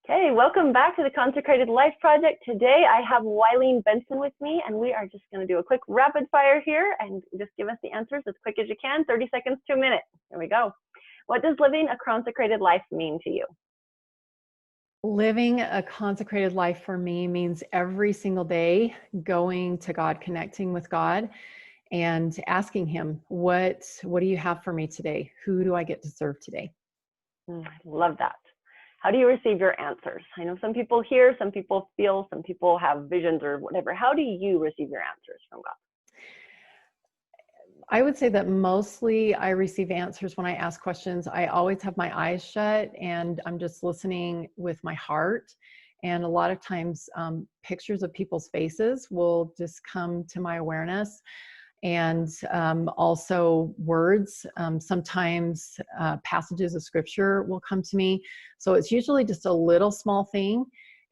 Okay, welcome back to the Consecrated Life Project. Today I have Wylene Benson with me, and we are just going to do a quick rapid fire here and just give us the answers as quick as you can, 30 seconds to a minute. Here we go. What does living a consecrated life mean to you? Living a consecrated life for me means every single day going to God, connecting with God, and asking Him, what do you have for me today? Who do I get to serve today? I love that. How do you receive your answers? I know some people hear, some people feel, some people have visions or whatever. How do you receive your answers from God? I would say that mostly I receive answers when I ask questions. I always have my eyes shut and I'm just listening with my heart. And a lot of times pictures of people's faces will just come to my awareness. And also words, sometimes passages of scripture will come to me. So it's usually just a little small thing.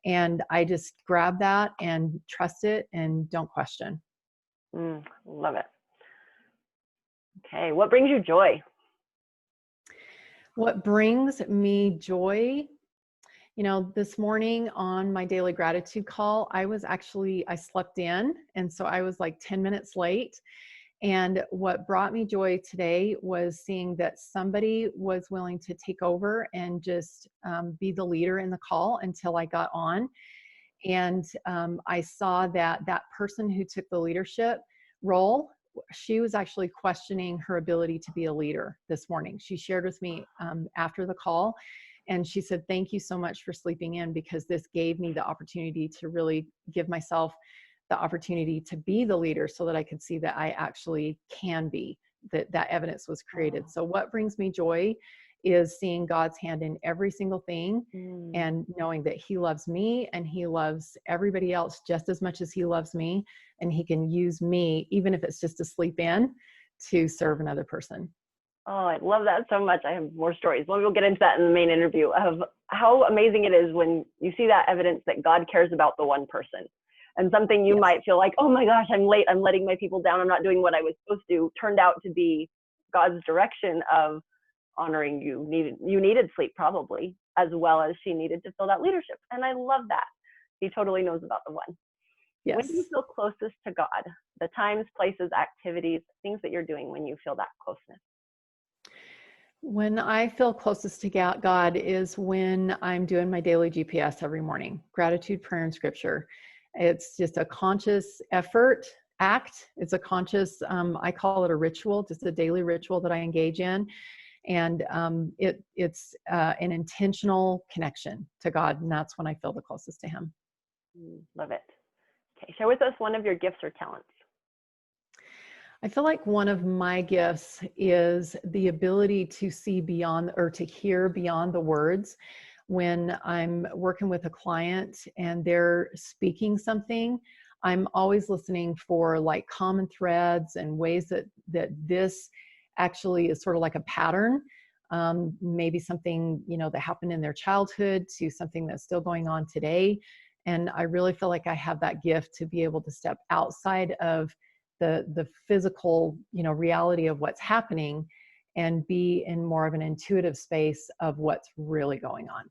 And I just grab that and trust it and don't question. Love it. Okay, what brings you joy? What brings me joy? You know, this morning on my daily gratitude call, I slept in. And so I was like 10 minutes late. And what brought me joy today was seeing that somebody was willing to take over and just be the leader in the call until I got on. And I saw that that person who took the leadership role, she was actually questioning her ability to be a leader this morning. She shared with me after the call, and she said, "Thank you so much for sleeping in, because this gave me the opportunity to really give myself the opportunity to be the leader so that I could see that I actually can be, that evidence was created." So what brings me joy is seeing God's hand in every single thing and knowing that He loves me and He loves everybody else just as much as He loves me. And He can use me, even if it's just to sleep in, to serve another person. Oh, I love that so much. I have more stories. Well, we'll get into that in the main interview of how amazing it is when you see that evidence that God cares about the one person. And something you might feel like, oh my gosh, I'm late, I'm letting my people down, I'm not doing what I was supposed to, turned out to be God's direction of honoring you. You needed sleep probably, as well as she needed to fill that leadership. And I love that. He totally knows about the one. Yes. When do you feel closest to God? The times, places, activities, things that you're doing when you feel that closeness? When I feel closest to God is when I'm doing my daily GPS every morning, gratitude, prayer, and scripture. It's just a conscious act. It's a conscious, I call it a ritual, just a daily ritual that I engage in. And it's an intentional connection to God. And that's when I feel the closest to Him. Love it. Okay, share with us one of your gifts or talents. I feel like one of my gifts is the ability to see beyond, or to hear beyond the words. When I'm working with a client and they're speaking something, I'm always listening for like common threads and ways that this actually is sort of like a pattern. Maybe something, that happened in their childhood to something that's still going on today. And I really feel like I have that gift to be able to step outside of the physical, reality of what's happening and be in more of an intuitive space of what's really going on.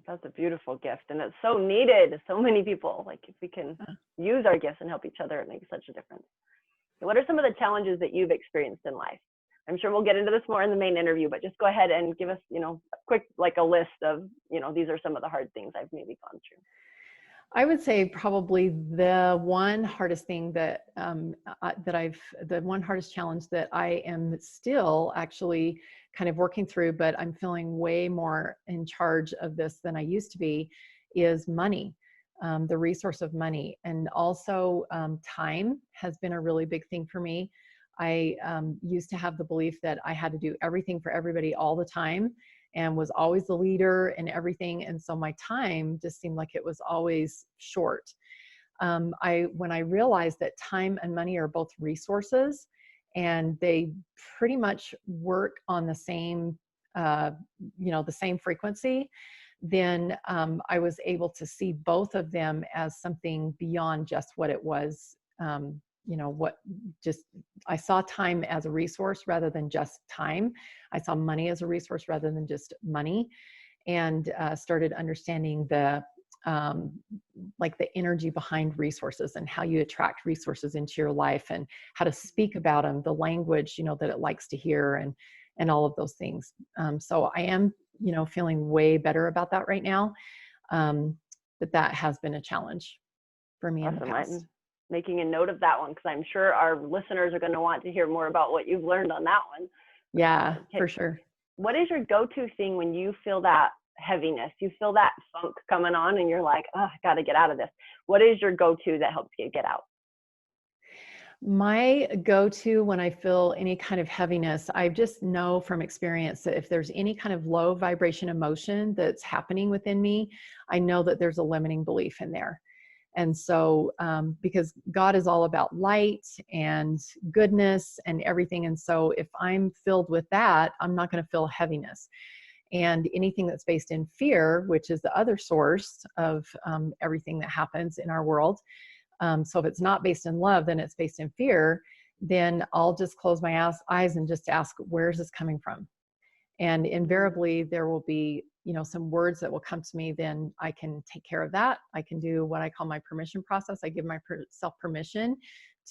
That's a beautiful gift, and it's so needed. So many people, like, if we can use our gifts and help each other, it makes such a difference. So what are some of the challenges that you've experienced in life? I'm sure we'll get into this more in the main interview, but just go ahead and give us, a quick, like a list of, these are some of the hard things I've maybe gone through. I would say probably the one hardest thing the one hardest challenge that I am still actually kind of working through, but I'm feeling way more in charge of this than I used to be, is money, the resource of money. And also time has been a really big thing for me. I used to have the belief that I had to do everything for everybody all the time, and was always the leader and everything. And so my time just seemed like it was always short. When I realized that time and money are both resources and they pretty much work on the same, the same frequency, then I was able to see both of them as something beyond just what it was. I saw time as a resource rather than just time. I saw money as a resource rather than just money. and started understanding the like the energy behind resources and how you attract resources into your life and how to speak about them, the language, that it likes to hear, and all of those things. So I am, feeling way better about that right now. But that has been a challenge for me in the past. I'm making a note of that one because I'm sure our listeners are going to want to hear more about what you've learned on that one. Yeah, for sure. What is your go-to thing when you feel that heaviness, you feel that funk coming on and you're like, oh, I got to get out of this? What is your go-to that helps you get out? My go-to when I feel any kind of heaviness, I just know from experience that if there's any kind of low vibration emotion that's happening within me, I know that there's a limiting belief in there. And so, because God is all about light and goodness and everything. And so if I'm filled with that, I'm not going to feel heaviness. And anything that's based in fear, which is the other source of everything that happens in our world. So if it's not based in love, then it's based in fear, then I'll just close my eyes and just ask, where's this coming from? And invariably there will be, some words that will come to me. Then I can take care of that. I can do what I call my permission process. I give myself permission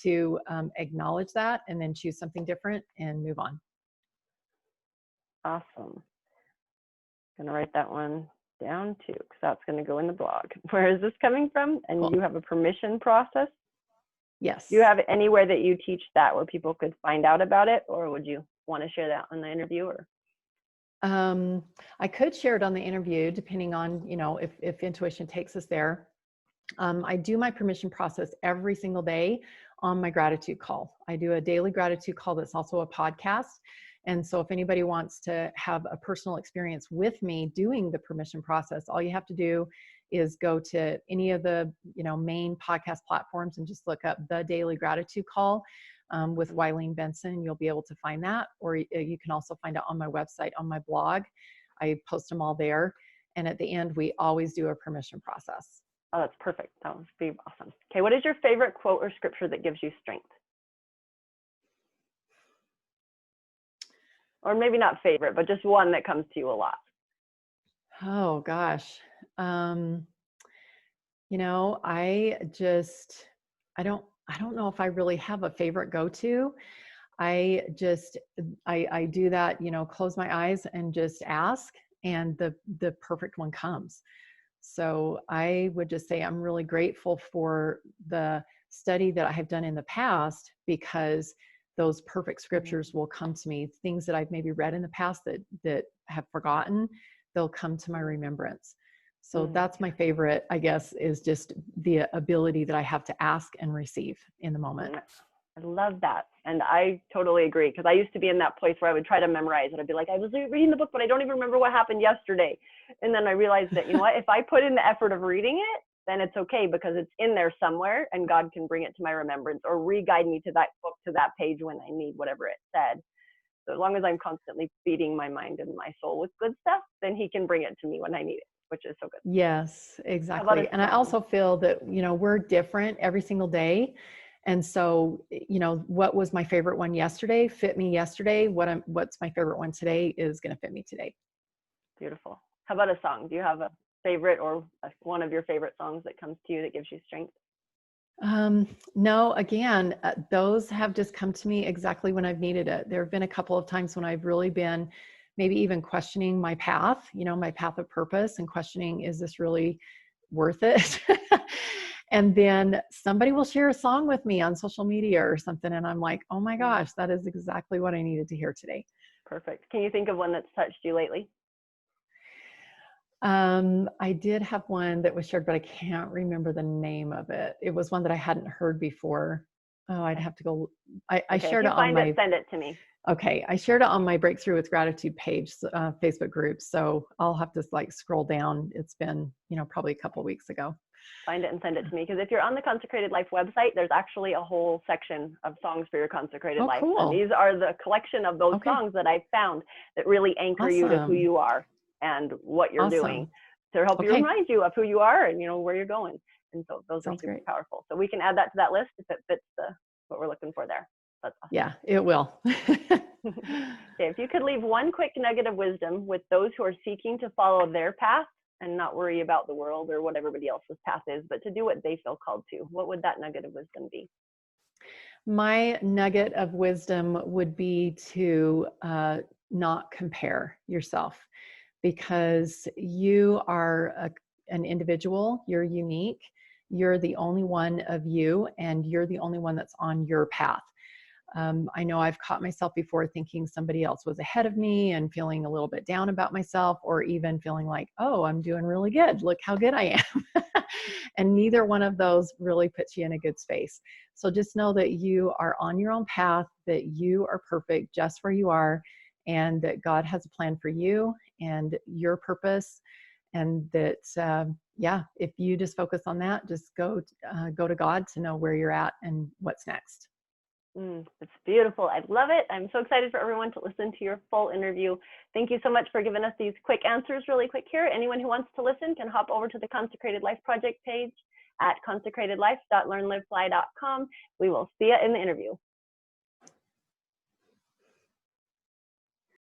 to acknowledge that and then choose something different and move on. Awesome. I'm going to write that one down too, because that's going to go in the blog. Where is this coming from? And cool. You have a permission process? Yes. Do you have anywhere that you teach that where people could find out about it, or would you want to share that on the interview? Or I could share it on the interview, depending on, if intuition takes us there. I do my permission process every single day on my gratitude call. I do a daily gratitude call that's also a podcast. And so if anybody wants to have a personal experience with me doing the permission process, all you have to do is go to any of the, main podcast platforms and just look up the Daily Gratitude Call with Wylene Benson. You'll be able to find that, or you can also find it on my website, on my blog. I post them all there. And at the end, we always do a permission process. Oh, that's perfect. That would be awesome. Okay, what is your favorite quote or scripture that gives you strength? Or maybe not favorite, but just one that comes to you a lot. Oh gosh. I don't know if I really have a favorite go-to. I do that, close my eyes and just ask, and the perfect one comes. So I would just say I'm really grateful for the study that I have done in the past, because those perfect scriptures will come to me. Things that I've maybe read in the past that have forgotten, they'll come to my remembrance. So that's my favorite, I guess, is just the ability that I have to ask and receive in the moment. I love that. And I totally agree, because I used to be in that place where I would try to memorize it. I'd be like, I was reading the book, but I don't even remember what happened yesterday. And then I realized that, what, if I put in the effort of reading it, then it's okay, because it's in there somewhere and God can bring it to my remembrance or re-guide me to that book, to that page when I need whatever it said. So as long as I'm constantly feeding my mind and my soul with good stuff, then he can bring it to me when I need it, which is so good. Yes, exactly. And I also feel that, we're different every single day. And so, what was my favorite one yesterday fit me yesterday. What's my favorite one today is going to fit me today. Beautiful. How about a song? Do you have a favorite or one of your favorite songs that comes to you that gives you strength? No, again, those have just come to me exactly when I've needed it. There have been a couple of times when I've really been maybe even questioning my path, my path of purpose, and questioning, is this really worth it? And then somebody will share a song with me on social media or something, and I'm like, oh my gosh, that is exactly what I needed to hear today. Perfect. Can you think of one that's touched you lately? I did have one that was shared, but I can't remember the name of it. It was one that I hadn't heard before. Oh, I'd have to go. I shared it on my. Send it to me. Okay, I shared it on my Breakthrough with Gratitude page, Facebook group. So I'll have to scroll down. It's been, probably a couple of weeks ago. Find it and send it to me, because if you're on the Consecrated Life website, there's actually a whole section of songs for your consecrated life. Cool. And these are the collection of those songs that I found that really anchor you to who you are and what you're doing, to help you remind you of who you are and where you're going. And so those are super powerful. So we can add that to that list if it fits what we're looking for there. That's awesome. Yeah, it will. Okay, if you could leave one quick nugget of wisdom with those who are seeking to follow their path and not worry about the world or what everybody else's path is, but to do what they feel called to, what would that nugget of wisdom be? My nugget of wisdom would be to not compare yourself, because you are an individual, you're unique, you're the only one of you, and you're the only one that's on your path. I know I've caught myself before thinking somebody else was ahead of me and feeling a little bit down about myself, or even feeling like, oh, I'm doing really good. Look how good I am. And neither one of those really puts you in a good space. So just know that you are on your own path, that you are perfect just where you are, and that God has a plan for you and your purpose. And that, yeah, if you just focus on that, just go to God to know where you're at and what's next. It's beautiful. I love it. I'm so excited for everyone to listen to your full interview. Thank you so much for giving us these quick answers really quick here. Anyone who wants to listen can hop over to the Consecrated Life Project page at consecratedlife.learnlivefly.com. We will see you in the interview.